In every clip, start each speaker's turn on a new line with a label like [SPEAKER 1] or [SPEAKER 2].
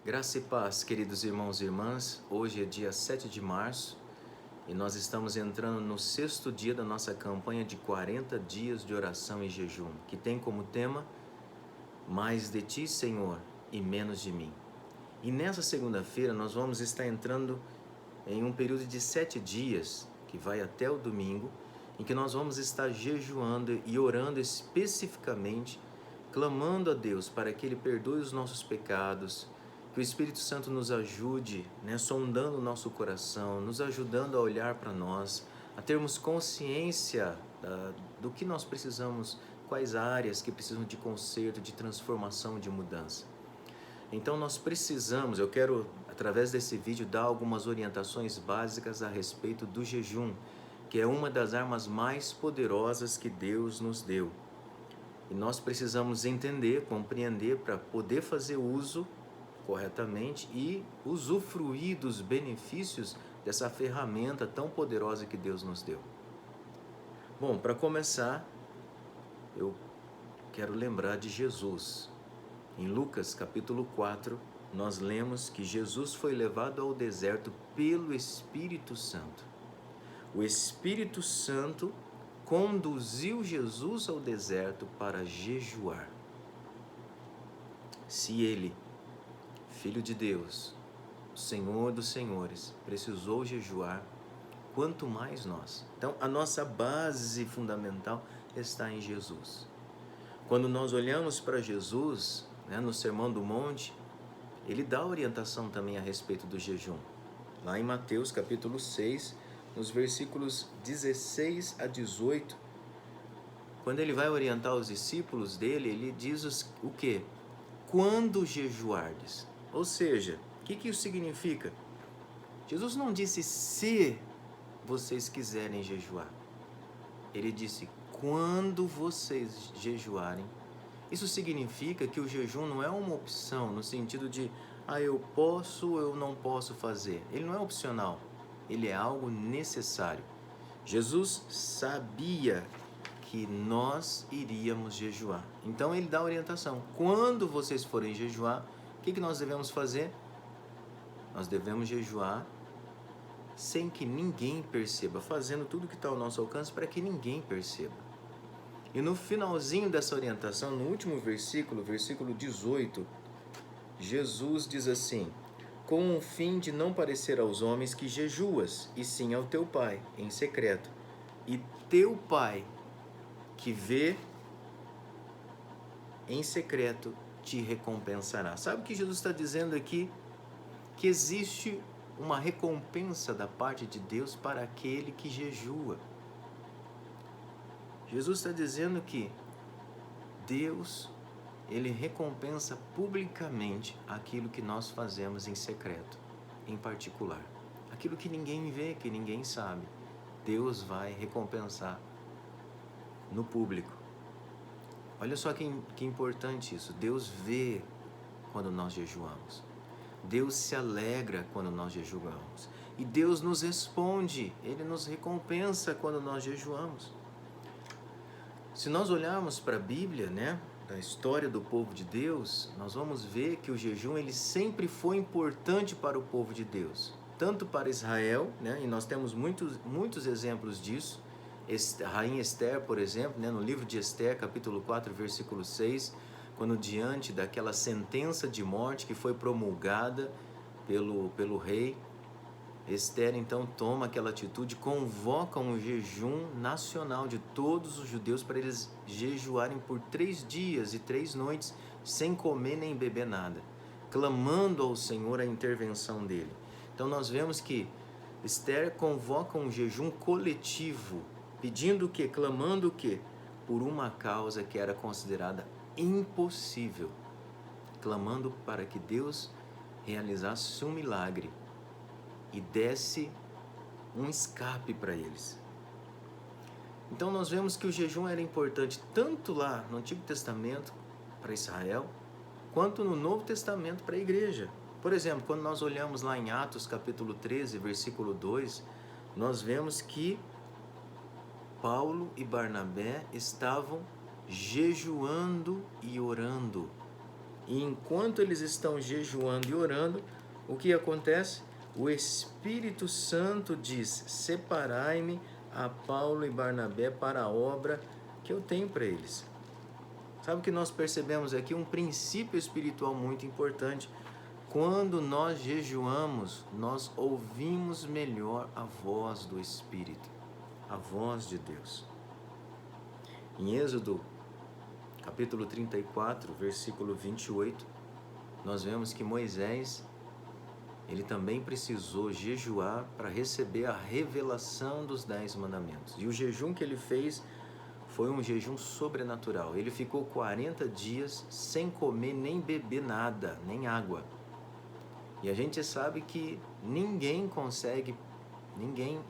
[SPEAKER 1] Graça e paz, queridos irmãos e irmãs. Hoje é dia 7 de março e nós estamos entrando no 6º dia da nossa campanha de 40 dias de oração e jejum, que tem como tema Mais de Ti, Senhor, e menos de mim. E nessa segunda-feira nós vamos estar entrando em um período de 7 dias, que vai até o domingo, em que nós vamos estar jejuando e orando especificamente, clamando a Deus para que Ele perdoe os nossos pecados, que o Espírito Santo nos ajude, sondando o nosso coração, nos ajudando a olhar para nós, a termos consciência do que nós precisamos, quais áreas que precisam de conserto, de transformação, de mudança. Então nós precisamos, eu quero através desse vídeo dar algumas orientações básicas a respeito do jejum, que é uma das armas mais poderosas que Deus nos deu. E nós precisamos entender, compreender para poder fazer uso corretamente e usufruir dos benefícios dessa ferramenta tão poderosa que Deus nos deu. Bom, para começar, eu quero lembrar de Jesus. Em Lucas capítulo 4, nós lemos que Jesus foi levado ao deserto pelo Espírito Santo. O Espírito Santo conduziu Jesus ao deserto para jejuar. Se ele, Filho de Deus, Senhor dos Senhores, precisou jejuar, quanto mais nós. Então, a nossa base fundamental está em Jesus. Quando nós olhamos para Jesus, no Sermão do Monte, ele dá orientação também a respeito do jejum. Lá em Mateus capítulo 6, nos versículos 16 a 18, quando ele vai orientar os discípulos dele, ele diz o quê? Quando jejuardes. Ou seja, o que isso significa? Jesus não disse se vocês quiserem jejuar. Ele disse quando vocês jejuarem. Isso significa que o jejum não é uma opção no sentido de eu posso ou eu não posso fazer. Ele não é opcional, ele é algo necessário. Jesus sabia que nós iríamos jejuar. Então ele dá orientação. Quando vocês forem jejuar, o que nós devemos fazer? Nós devemos jejuar sem que ninguém perceba, fazendo tudo que está ao nosso alcance para que ninguém perceba. E no finalzinho dessa orientação, no último versículo, versículo 18, Jesus diz assim: com o fim de não parecer aos homens que jejuas, e sim ao teu Pai em secreto. E teu Pai, que vê em secreto, te recompensará. Sabe o que Jesus está dizendo aqui? Que existe uma recompensa da parte de Deus para aquele que jejua. Jesus está dizendo que Deus, ele recompensa publicamente aquilo que nós fazemos em secreto, em particular. Aquilo que ninguém vê, que ninguém sabe, Deus vai recompensar no público. Olha só que importante isso. Deus vê quando nós jejuamos. Deus se alegra quando nós jejuamos. E Deus nos responde, Ele nos recompensa quando nós jejuamos. Se nós olharmos para a Bíblia, da história do povo de Deus, nós vamos ver que o jejum ele sempre foi importante para o povo de Deus. Tanto para Israel, e nós temos muitos exemplos disso. A rainha Esther, por exemplo, no livro de Esther, capítulo 4, versículo 6, quando diante daquela sentença de morte que foi promulgada pelo rei, Esther então toma aquela atitude, convoca um jejum nacional de todos os judeus para eles jejuarem por 3 dias e 3 noites sem comer nem beber nada, clamando ao Senhor a intervenção dele. Então nós vemos que Esther convoca um jejum coletivo, pedindo o quê? Clamando o quê? Por uma causa que era considerada impossível, clamando para que Deus realizasse um milagre e desse um escape para eles. Então nós vemos que o jejum era importante tanto lá no Antigo Testamento para Israel, quanto no Novo Testamento para a igreja. Por exemplo, quando nós olhamos lá em Atos capítulo 13, versículo 2, nós vemos que Paulo e Barnabé estavam jejuando e orando. E enquanto eles estão jejuando e orando, o que acontece? O Espírito Santo diz: separai-me a Paulo e Barnabé para a obra que eu tenho para eles. Sabe o que nós percebemos aqui? Um princípio espiritual muito importante. Quando nós jejuamos, nós ouvimos melhor a voz do Espírito, a voz de Deus. Em Êxodo, capítulo 34, versículo 28, nós vemos que Moisés, ele também precisou jejuar para receber a revelação dos 10 mandamentos. E o jejum que ele fez foi um jejum sobrenatural. Ele ficou 40 dias sem comer nem beber nada, nem água. E a gente sabe que ninguém,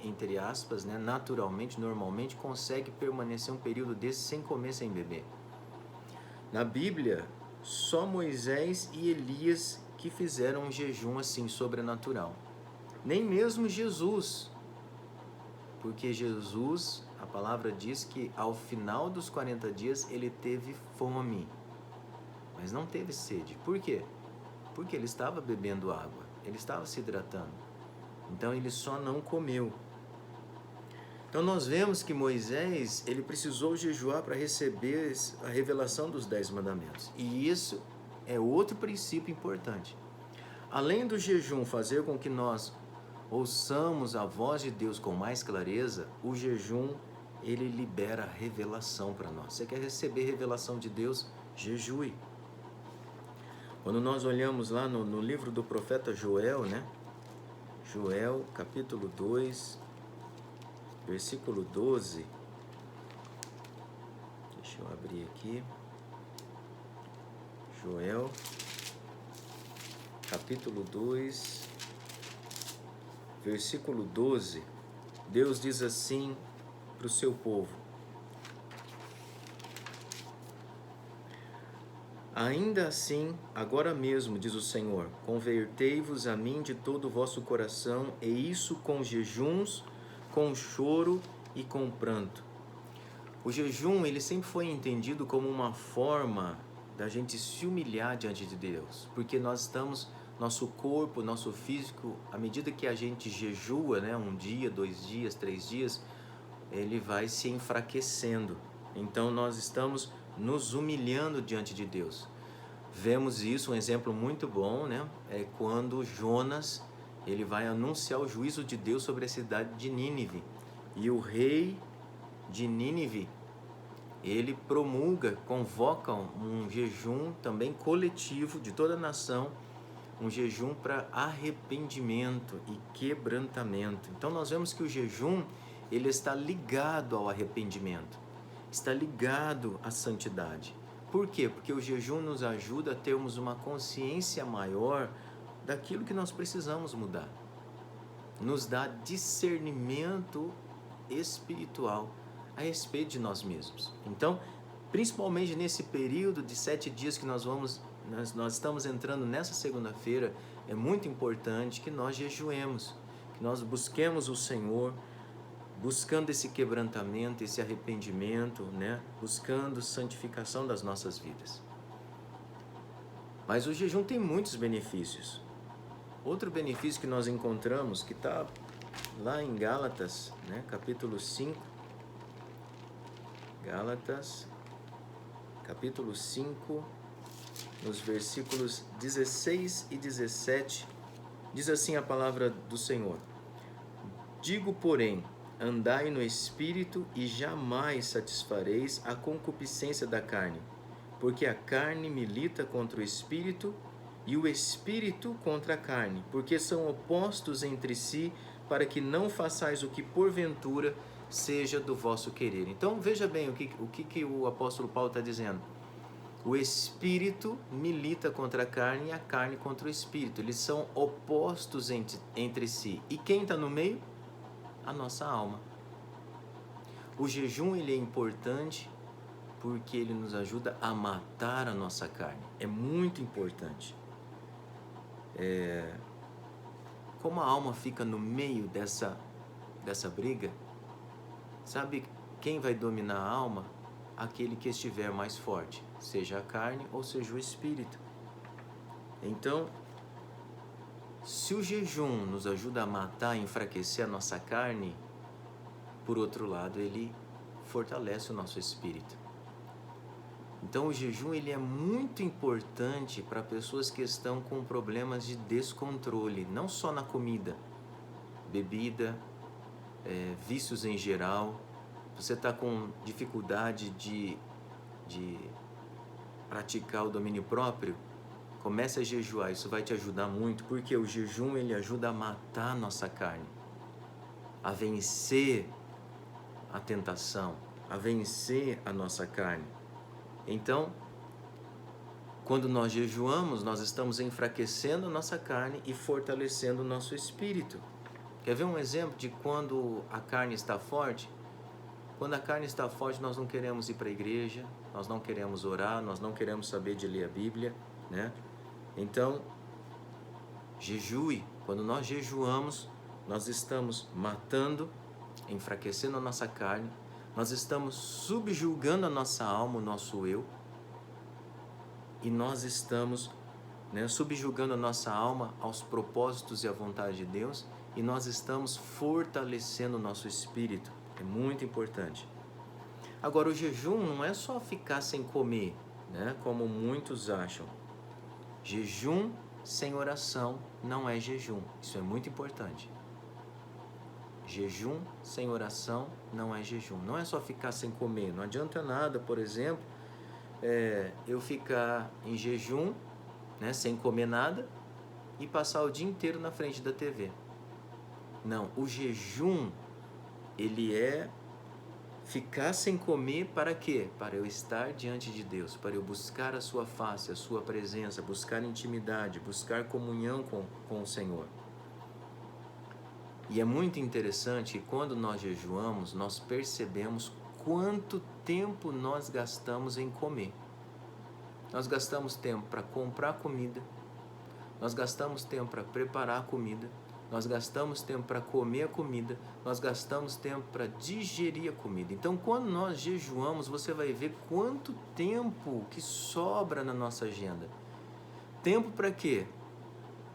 [SPEAKER 1] entre aspas, né, naturalmente, normalmente, consegue permanecer um período desse sem comer, sem beber. Na Bíblia, só Moisés e Elias que fizeram um jejum assim sobrenatural. Nem mesmo Jesus, porque Jesus, a palavra diz que ao final dos 40 dias ele teve fome, mas não teve sede. Por quê? Porque ele estava bebendo água, ele estava se hidratando. Então ele só não comeu. Então nós vemos que Moisés, ele precisou jejuar para receber a revelação dos 10 mandamentos. E isso é outro princípio importante. Além do jejum fazer com que nós ouçamos a voz de Deus com mais clareza, o jejum, ele libera revelação para nós. Você quer receber revelação de Deus? Jejue. Quando nós olhamos lá no livro do profeta Joel, né? Joel, capítulo 2, versículo 12. Deixa eu abrir aqui. Joel, capítulo 2, versículo 12. Deus diz assim para o seu povo: ainda assim, agora mesmo, diz o Senhor, convertei-vos a mim de todo o vosso coração, e isso com jejuns, com choro e com pranto. O jejum, ele sempre foi entendido como uma forma da gente se humilhar diante de Deus, porque nós estamos, nosso corpo, nosso físico, à medida que a gente jejua, né, 1 dia, 2 dias, 3 dias, ele vai se enfraquecendo. Então nós estamos nos humilhando diante de Deus. Vemos isso, um exemplo muito bom, né? É quando Jonas, ele vai anunciar o juízo de Deus sobre a cidade de Nínive. E o rei de Nínive, ele promulga, convoca um jejum também coletivo de toda a nação, um jejum para arrependimento e quebrantamento. Então nós vemos que o jejum, ele está ligado ao arrependimento, está ligado à santidade. Por quê? Porque o jejum nos ajuda a termos uma consciência maior daquilo que nós precisamos mudar. Nos dá discernimento espiritual a respeito de nós mesmos. Então, principalmente nesse período de 7 dias que nós estamos entrando nessa segunda-feira, é muito importante que nós jejuemos, que nós busquemos o Senhor, buscando esse quebrantamento, esse arrependimento, né? Buscando santificação das nossas vidas. Mas o jejum tem muitos benefícios. Outro benefício que nós encontramos, que está lá em Gálatas, né? Capítulo 5, Gálatas, capítulo 5, nos versículos 16 e 17, diz assim a palavra do Senhor: digo, porém, andai no Espírito e jamais satisfareis a concupiscência da carne, porque a carne milita contra o Espírito e o Espírito contra a carne, porque são opostos entre si, para que não façais o que porventura seja do vosso querer. Então veja bem o que o apóstolo Paulo está dizendo. O Espírito milita contra a carne e a carne contra o Espírito. Eles são opostos entre si. E quem está no meio? A nossa alma. O jejum, ele é importante porque ele nos ajuda a matar a nossa carne. É muito importante. Como a alma fica no meio dessa briga, sabe quem vai dominar a alma? Aquele que estiver mais forte, seja a carne ou seja o espírito. Então, se o jejum nos ajuda a matar e enfraquecer a nossa carne, por outro lado, ele fortalece o nosso espírito. Então, o jejum ele é muito importante para pessoas que estão com problemas de descontrole, não só na comida, bebida, vícios em geral. Você está com dificuldade de praticar o domínio próprio, comece a jejuar, isso vai te ajudar muito, porque o jejum ele ajuda a matar a nossa carne, a vencer a tentação, a vencer a nossa carne. Então, quando nós jejuamos, nós estamos enfraquecendo a nossa carne e fortalecendo o nosso espírito. Quer ver um exemplo de quando a carne está forte? Quando a carne está forte, nós não queremos ir para a igreja, nós não queremos orar, nós não queremos saber de ler a Bíblia, né? Então, jejue. Quando nós jejuamos, nós estamos matando, enfraquecendo a nossa carne, nós estamos subjugando a nossa alma, o nosso eu, e nós estamos subjugando a nossa alma aos propósitos e à vontade de Deus, e nós estamos fortalecendo o nosso espírito. É muito importante. Agora, o jejum não é só ficar sem comer, né? Como muitos acham. Jejum sem oração não é jejum. Isso é muito importante. Jejum sem oração não é jejum. Não é só ficar sem comer. Não adianta nada, por exemplo, eu ficar em jejum, né, sem comer nada, e passar o dia inteiro na frente da TV. Não, o jejum, ele é ficar sem comer para quê? Para eu estar diante de Deus, para eu buscar a sua face, a sua presença, buscar intimidade, buscar comunhão com o Senhor. E é muito interessante que quando nós jejuamos, nós percebemos quanto tempo nós gastamos em comer. Nós gastamos tempo para comprar comida, nós gastamos tempo para preparar a comida, nós gastamos tempo para comer a comida, nós gastamos tempo para digerir a comida. Então, quando nós jejuamos, você vai ver quanto tempo que sobra na nossa agenda. Tempo para quê?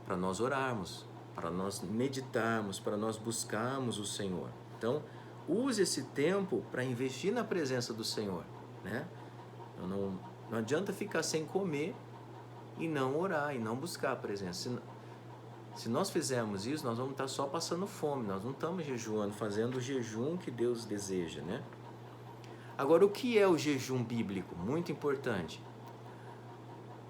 [SPEAKER 1] Para nós orarmos, para nós meditarmos, para nós buscarmos o Senhor. Então, use esse tempo para investir na presença do Senhor, né? Não adianta ficar sem comer e não orar, e não buscar a presença. Se nós fizermos isso, nós vamos estar só passando fome, nós não estamos jejuando, fazendo o jejum que Deus deseja, né? Agora, o que é o jejum bíblico? Muito importante.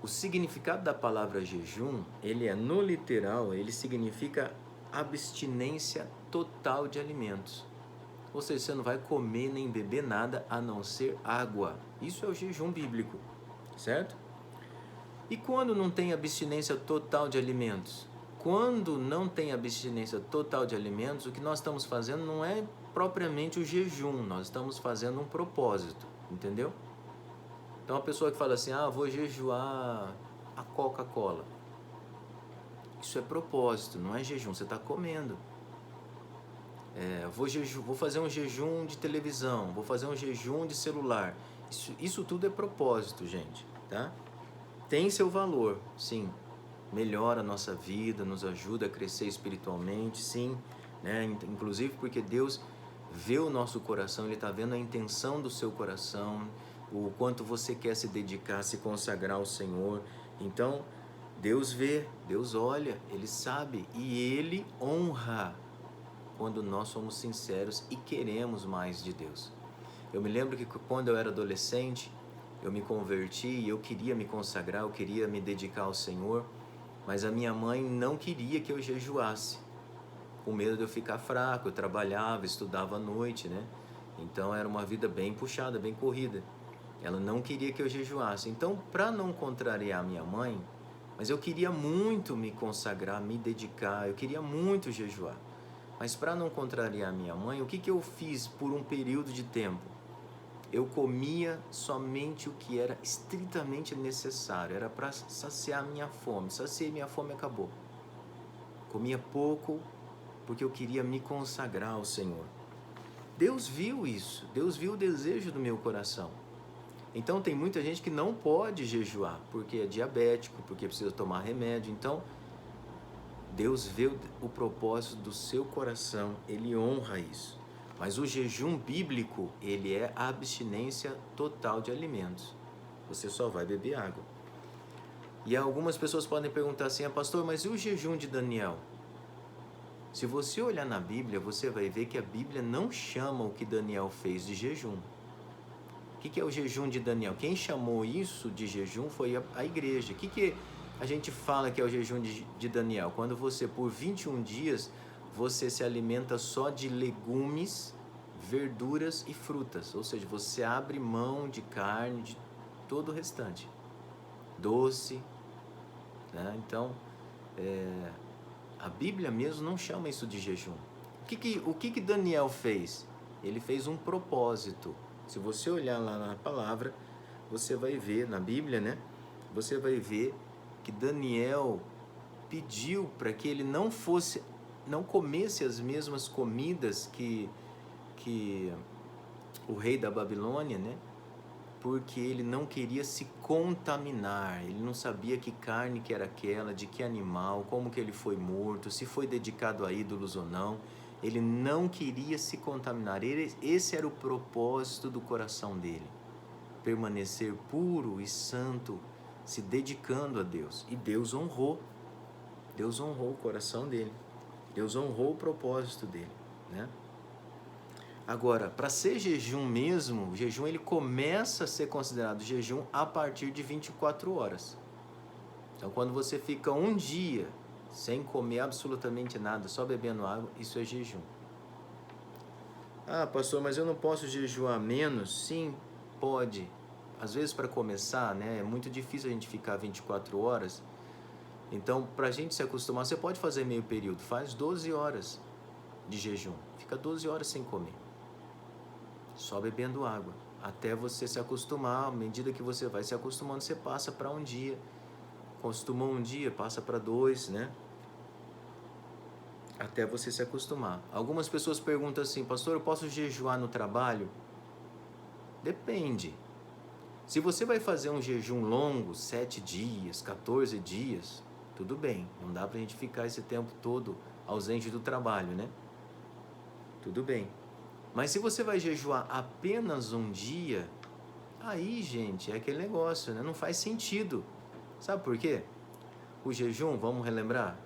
[SPEAKER 1] O significado da palavra jejum, ele é no literal, ele significa abstinência total de alimentos. Ou seja, você não vai comer nem beber nada a não ser água. Isso é o jejum bíblico, certo? E quando não tem abstinência total de alimentos? Quando não tem abstinência total de alimentos, o que nós estamos fazendo não é propriamente o jejum, nós estamos fazendo um propósito, entendeu? Então a pessoa que fala assim, vou jejuar a Coca-Cola. Isso é propósito, não é jejum, você está comendo. Vou fazer um jejum de televisão, vou fazer um jejum de celular. Isso tudo é propósito, gente, tá? Tem seu valor, sim. Melhora a nossa vida, nos ajuda a crescer espiritualmente, sim, né? Inclusive porque Deus vê o nosso coração, Ele está vendo a intenção do seu coração, o quanto você quer se dedicar, se consagrar ao Senhor. Então, Deus vê, Deus olha, Ele sabe e Ele honra quando nós somos sinceros e queremos mais de Deus. Eu me lembro que quando eu era adolescente, eu me converti e eu queria me consagrar, eu queria me dedicar ao Senhor, mas a minha mãe não queria que eu jejuasse, com medo de eu ficar fraco. Eu trabalhava, estudava à noite, né? Então era uma vida bem puxada, bem corrida. Ela não queria que eu jejuasse. Então, para não contrariar minha mãe, mas eu queria muito me consagrar, me dedicar, eu queria muito jejuar. Mas para não contrariar minha mãe, o que eu fiz por um período de tempo? Eu comia somente o que era estritamente necessário, era para saciar minha fome. Saciei minha fome e acabou. Comia pouco porque eu queria me consagrar ao Senhor. Deus viu isso, Deus viu o desejo do meu coração. Então tem muita gente que não pode jejuar, porque é diabético, porque precisa tomar remédio. Então, Deus vê o propósito do seu coração, Ele honra isso. Mas o jejum bíblico, ele é a abstinência total de alimentos. Você só vai beber água. E algumas pessoas podem perguntar assim, pastor, mas e o jejum de Daniel? Se você olhar na Bíblia, você vai ver que a Bíblia não chama o que Daniel fez de jejum. O que é o jejum de Daniel? Quem chamou isso de jejum foi a igreja. O que a gente fala que é o jejum de Daniel? Quando você, por 21 dias, você se alimenta só de legumes, verduras e frutas. Ou seja, você abre mão de carne, de todo o restante. Doce, né? Então, a Bíblia mesmo não chama isso de jejum. O que Daniel fez? Ele fez um propósito. Se você olhar lá na palavra, você vai ver, na Bíblia, né? Você vai ver que Daniel pediu para que ele não comesse as mesmas comidas que o rei da Babilônia, né? Porque ele não queria se contaminar, ele não sabia que carne que era aquela, de que animal, como que ele foi morto, se foi dedicado a ídolos ou não. Ele não queria se contaminar, esse era o propósito do coração dele, permanecer puro e santo, se dedicando a Deus. E Deus honrou o coração dele, Deus honrou o propósito dele, né? Agora, para ser jejum mesmo, o jejum ele começa a ser considerado jejum a partir de 24 horas. Então, quando você fica um dia sem comer absolutamente nada, só bebendo água, isso é jejum. Ah, pastor, mas eu não posso jejuar menos? Sim, pode. Às vezes, para começar, né, é muito difícil a gente ficar 24 horas. Então, para a gente se acostumar, você pode fazer meio período, faz 12 horas de jejum, fica 12 horas sem comer, só bebendo água, até você se acostumar. À medida que você vai se acostumando, você passa para um dia, acostumou um dia, passa para 2, né? Até você se acostumar. Algumas pessoas perguntam assim, pastor, eu posso jejuar no trabalho? Depende. Se você vai fazer um jejum longo, 7 dias, 14 dias, tudo bem, não dá pra gente ficar esse tempo todo ausente do trabalho, né? Tudo bem. Mas se você vai jejuar apenas um dia, aí, gente, é aquele negócio, né? Não faz sentido. Sabe por quê? O jejum, vamos relembrar,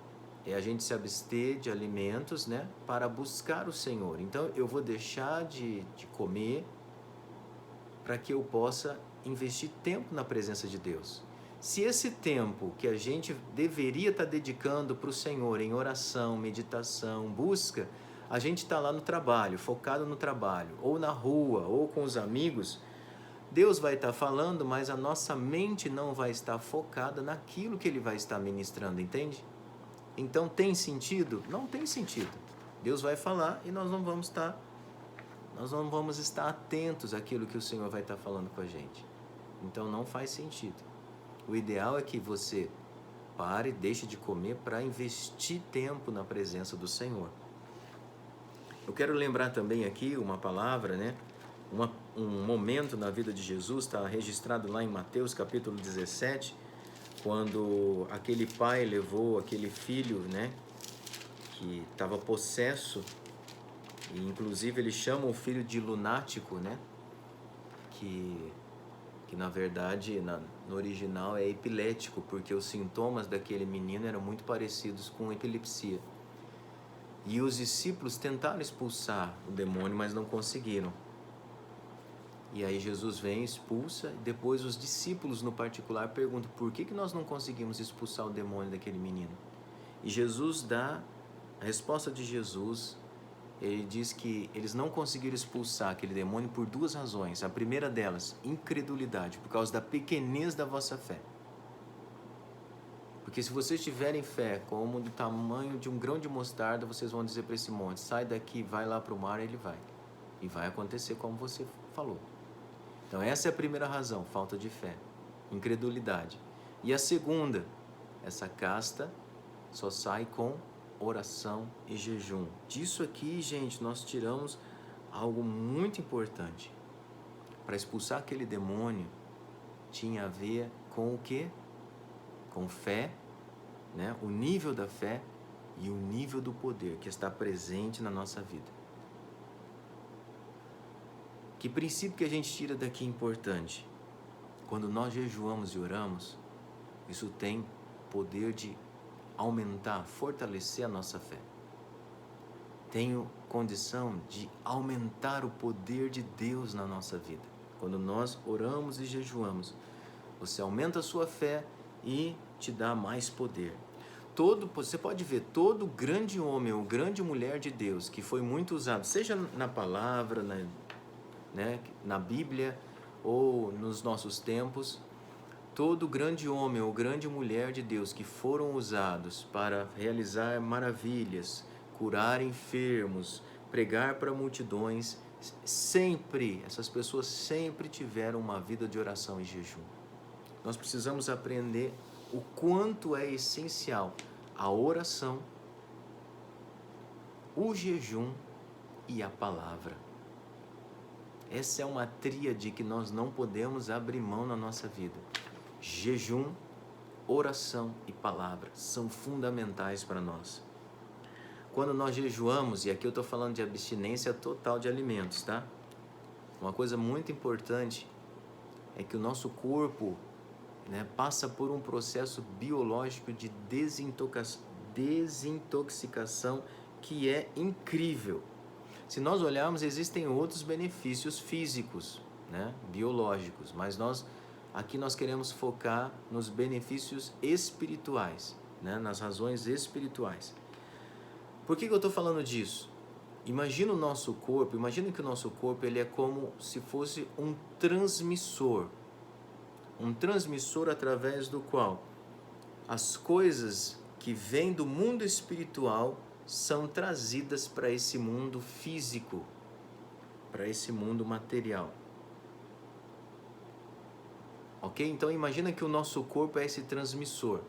[SPEAKER 1] é a gente se abster de alimentos, né? Para buscar o Senhor. Então, eu vou deixar de comer para que eu possa investir tempo na presença de Deus. Se esse tempo que a gente deveria estar dedicando para o Senhor em oração, meditação, busca, a gente está lá no trabalho, focado no trabalho, ou na rua, ou com os amigos, Deus vai estar falando, mas a nossa mente não vai estar focada naquilo que Ele vai estar ministrando, entende? Então tem sentido? Não tem sentido. Deus vai falar e nós não vamos estar atentos àquilo que o Senhor vai estar falando com a gente. Então não faz sentido. O ideal é que você pare, deixe de comer para investir tempo na presença do Senhor. Eu quero lembrar também aqui uma palavra, né? Um momento na vida de Jesus, está registrado lá em Mateus capítulo 17, quando aquele pai levou aquele filho, né? Que estava possesso, e inclusive ele chama o filho de lunático, né? Que na verdade no original é epilético, porque os sintomas daquele menino eram muito parecidos com epilepsia. E os discípulos tentaram expulsar o demônio, mas não conseguiram. E aí Jesus vem, expulsa, e depois os discípulos no particular perguntam por que nós não conseguimos expulsar o demônio daquele menino. E Jesus dá a resposta de Jesus. Ele diz que eles não conseguiram expulsar aquele demônio por 2 razões. A primeira delas, incredulidade, por causa da pequenez da vossa fé. Porque se vocês tiverem fé como do tamanho de um grão de mostarda, vocês vão dizer para esse monte, sai daqui, vai lá para o mar, ele vai. E vai acontecer como você falou. Então essa é a primeira razão, falta de fé, incredulidade. E a segunda, essa casta só sai com oração e jejum. Disso aqui, gente, nós tiramos algo muito importante. Para expulsar aquele demônio, tinha a ver com o quê? Com fé, né? O nível da fé e o nível do poder que está presente na nossa vida. Que princípio que a gente tira daqui importante? Quando nós jejuamos e oramos, isso tem poder de aumentar, fortalecer a nossa fé. Tem condição de aumentar o poder de Deus na nossa vida. Quando nós oramos e jejuamos, você aumenta a sua fé e te dá mais poder. Você pode ver, todo grande homem ou grande mulher de Deus que foi muito usado, seja na palavra, na Bíblia ou nos nossos tempos, todo grande homem ou grande mulher de Deus que foram usados para realizar maravilhas, curar enfermos, pregar para multidões, essas pessoas sempre tiveram uma vida de oração e jejum. Nós precisamos aprender o quanto é essencial a oração, o jejum e a palavra. Essa é uma tríade que nós não podemos abrir mão na nossa vida. Jejum, oração e palavra são fundamentais para nós. Quando nós jejuamos, e aqui eu estou falando de abstinência total de alimentos, tá? Uma coisa muito importante é que o nosso corpo, passa por um processo biológico de desintoxicação que é incrível. Se nós olharmos, existem outros benefícios físicos, biológicos, mas aqui nós queremos focar nos benefícios espirituais, nas razões espirituais. Por que eu estou falando disso? Imagina que o nosso corpo ele é como se fosse um transmissor através do qual as coisas que vêm do mundo espiritual são trazidas para esse mundo físico, para esse mundo material. Ok? Então imagina que o nosso corpo é esse transmissor,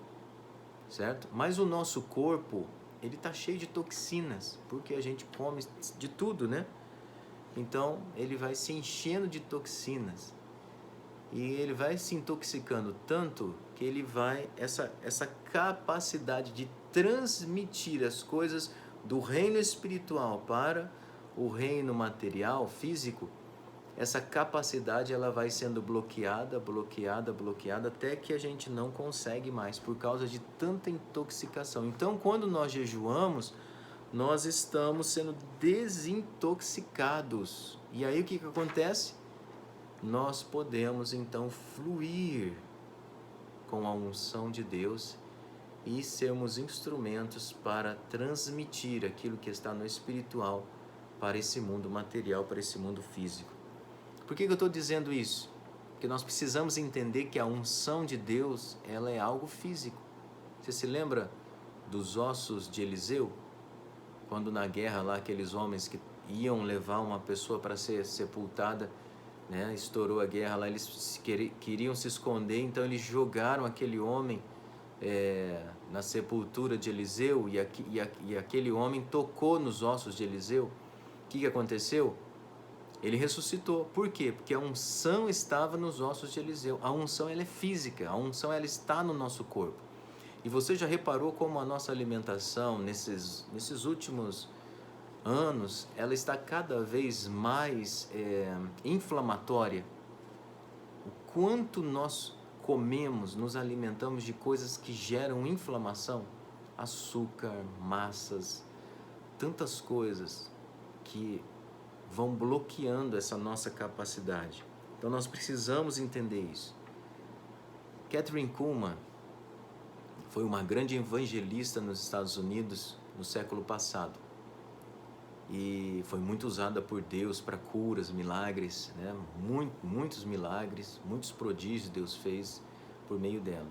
[SPEAKER 1] certo? Mas o nosso corpo, ele está cheio de toxinas, porque a gente come de tudo, Então ele vai se enchendo de toxinas. E ele vai se intoxicando tanto que ele vai, essa capacidade de transmitir as coisas do reino espiritual para o reino material, físico, essa capacidade ela vai sendo bloqueada, até que a gente não consegue mais por causa de tanta intoxicação. Então, quando nós jejuamos, nós estamos sendo desintoxicados. E aí o que acontece? Nós podemos então fluir com a unção de Deus e sermos instrumentos para transmitir aquilo que está no espiritual para esse mundo material, para esse mundo físico. Por que eu estou dizendo isso? Porque nós precisamos entender que a unção de Deus, ela é algo físico. Você se lembra dos ossos de Eliseu? Quando na guerra lá, aqueles homens que iam levar uma pessoa para ser sepultada, estourou a guerra lá, eles queriam se esconder, então eles jogaram aquele homem na sepultura de Eliseu e aquele homem tocou nos ossos de Eliseu. O que aconteceu? Ele ressuscitou. Por quê? Porque a unção estava nos ossos de Eliseu. A unção ela é física, a unção ela está no nosso corpo. E você já reparou como a nossa alimentação nesses últimos anos, ela está cada vez mais inflamatória? O quanto nós comemos, nos alimentamos de coisas que geram inflamação? Açúcar, massas, tantas coisas que vão bloqueando essa nossa capacidade. Então nós precisamos entender isso. Kathryn Kuhlman foi uma grande evangelista nos Estados Unidos no século passado. E foi muito usada por Deus para curas, milagres, muitos milagres, muitos prodígios Deus fez por meio dela.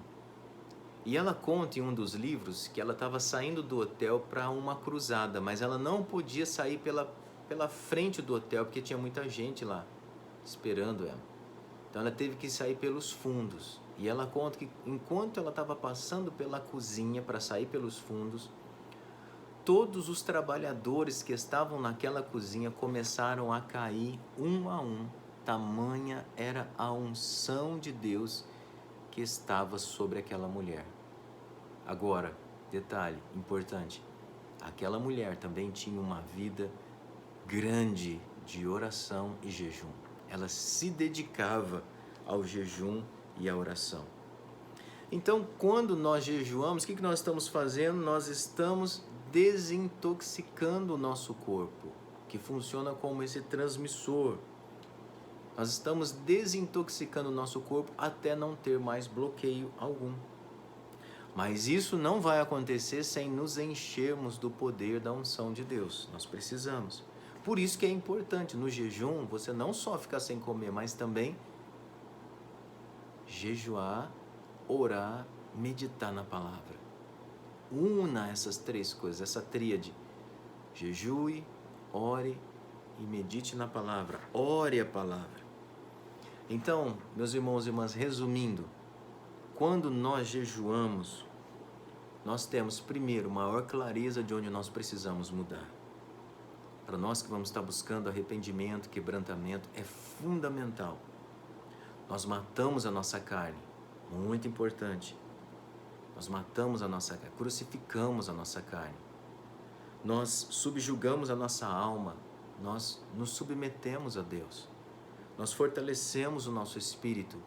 [SPEAKER 1] E ela conta em um dos livros que ela estava saindo do hotel para uma cruzada, mas ela não podia sair pela frente do hotel, porque tinha muita gente lá esperando ela. Então ela teve que sair pelos fundos. E ela conta que enquanto ela estava passando pela cozinha para sair pelos fundos, todos os trabalhadores que estavam naquela cozinha começaram a cair um a um tamanha era a unção de Deus que estava sobre aquela mulher. Agora, detalhe importante, aquela mulher também tinha uma vida grande de oração e jejum. Ela se dedicava ao jejum e à oração. Então, quando nós jejuamos, o que nós estamos fazendo? Nós estamos desintoxicando o nosso corpo, que funciona como esse transmissor. Nós estamos desintoxicando o nosso corpo até não ter mais bloqueio algum. Mas isso não vai acontecer sem nos enchermos do poder da unção de Deus. Nós precisamos. Por isso que é importante, no jejum, você não só ficar sem comer, mas também jejuar, orar, meditar na palavra. Una essas três coisas, essa tríade. Jejue, ore e medite na palavra. Ore a palavra. Então, meus irmãos e irmãs, resumindo, quando nós jejuamos, nós temos, primeiro, maior clareza de onde nós precisamos mudar. Para nós que vamos estar buscando arrependimento, quebrantamento, é fundamental. Nós matamos a nossa carne, muito importante. Nós matamos a nossa carne, crucificamos a nossa carne. Nós subjugamos a nossa alma, nós nos submetemos a Deus. Nós fortalecemos o nosso espírito.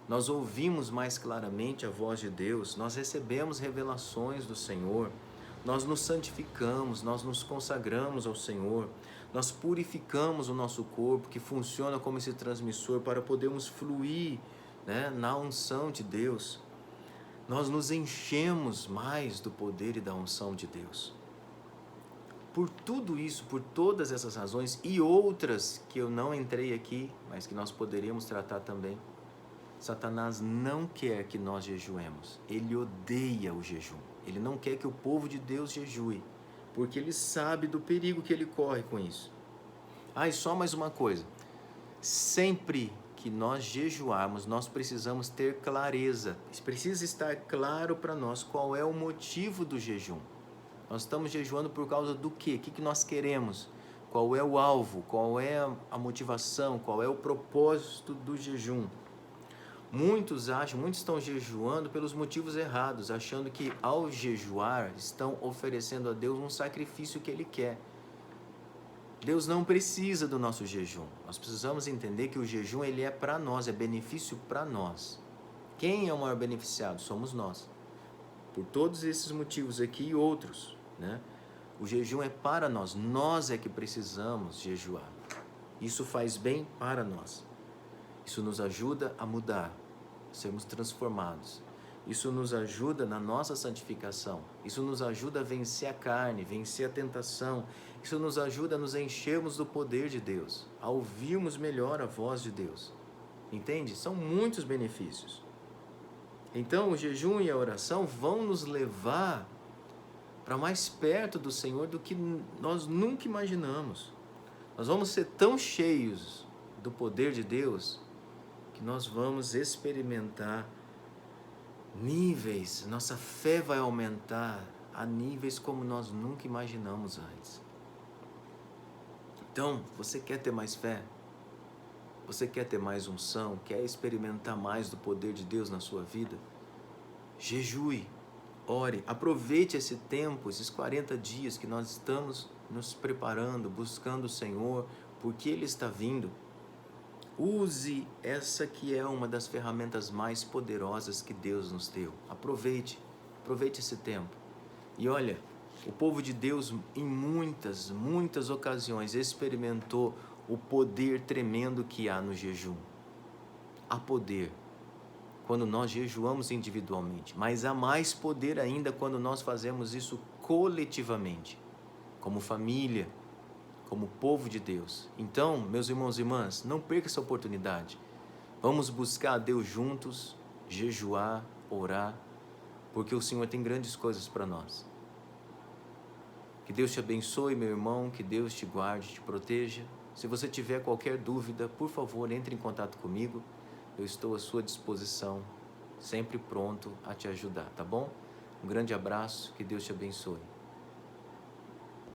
[SPEAKER 1] Nós ouvimos mais claramente a voz de Deus, nós recebemos revelações do Senhor, nós nos santificamos, nós nos consagramos ao Senhor, nós purificamos o nosso corpo, que funciona como esse transmissor para podermos fluir, na unção de Deus. Nós nos enchemos mais do poder e da unção de Deus. Por tudo isso, por todas essas razões e outras que eu não entrei aqui, mas que nós poderíamos tratar também, Satanás não quer que nós jejuemos. Ele odeia o jejum. Ele não quer que o povo de Deus jejue, porque ele sabe do perigo que ele corre com isso. E só mais uma coisa. Sempre que nós jejuarmos, nós precisamos ter clareza. Precisa estar claro para nós qual é o motivo do jejum. Nós estamos jejuando por causa do quê? O que nós queremos? Qual é o alvo? Qual é a motivação? Qual é o propósito do jejum? Muitos estão jejuando pelos motivos errados, achando que ao jejuar estão oferecendo a Deus um sacrifício que Ele quer. Deus não precisa do nosso jejum. Nós precisamos entender que o jejum ele é para nós, é benefício para nós. Quem é o maior beneficiado? Somos nós. Por todos esses motivos aqui e outros, O jejum é para nós. Nós é que precisamos jejuar. Isso faz bem para nós. Isso nos ajuda a mudar, a sermos transformados. Isso nos ajuda na nossa santificação. Isso nos ajuda a vencer a carne, vencer a tentação. Isso nos ajuda a nos enchermos do poder de Deus, a ouvirmos melhor a voz de Deus. Entende? São muitos benefícios. Então, o jejum e a oração vão nos levar para mais perto do Senhor do que nós nunca imaginamos. Nós vamos ser tão cheios do poder de Deus que nós vamos experimentar níveis, nossa fé vai aumentar a níveis como nós nunca imaginamos antes. Então, você quer ter mais fé? Você quer ter mais unção? Quer experimentar mais do poder de Deus na sua vida? Jejue, ore, aproveite esse tempo, esses 40 dias que nós estamos nos preparando, buscando o Senhor, porque Ele está vindo. Use essa que é uma das ferramentas mais poderosas que Deus nos deu. Aproveite esse tempo. E olha, o povo de Deus em muitas ocasiões experimentou o poder tremendo que há no jejum. Há poder quando nós jejuamos individualmente, mas há mais poder ainda quando nós fazemos isso coletivamente, como família, como povo de Deus. Então, meus irmãos e irmãs, não perca essa oportunidade. Vamos buscar a Deus juntos, jejuar, orar, porque o Senhor tem grandes coisas para nós. Que Deus te abençoe, meu irmão, que Deus te guarde, te proteja. Se você tiver qualquer dúvida, por favor, entre em contato comigo. Eu estou à sua disposição, sempre pronto a te ajudar, tá bom? Um grande abraço, que Deus te abençoe.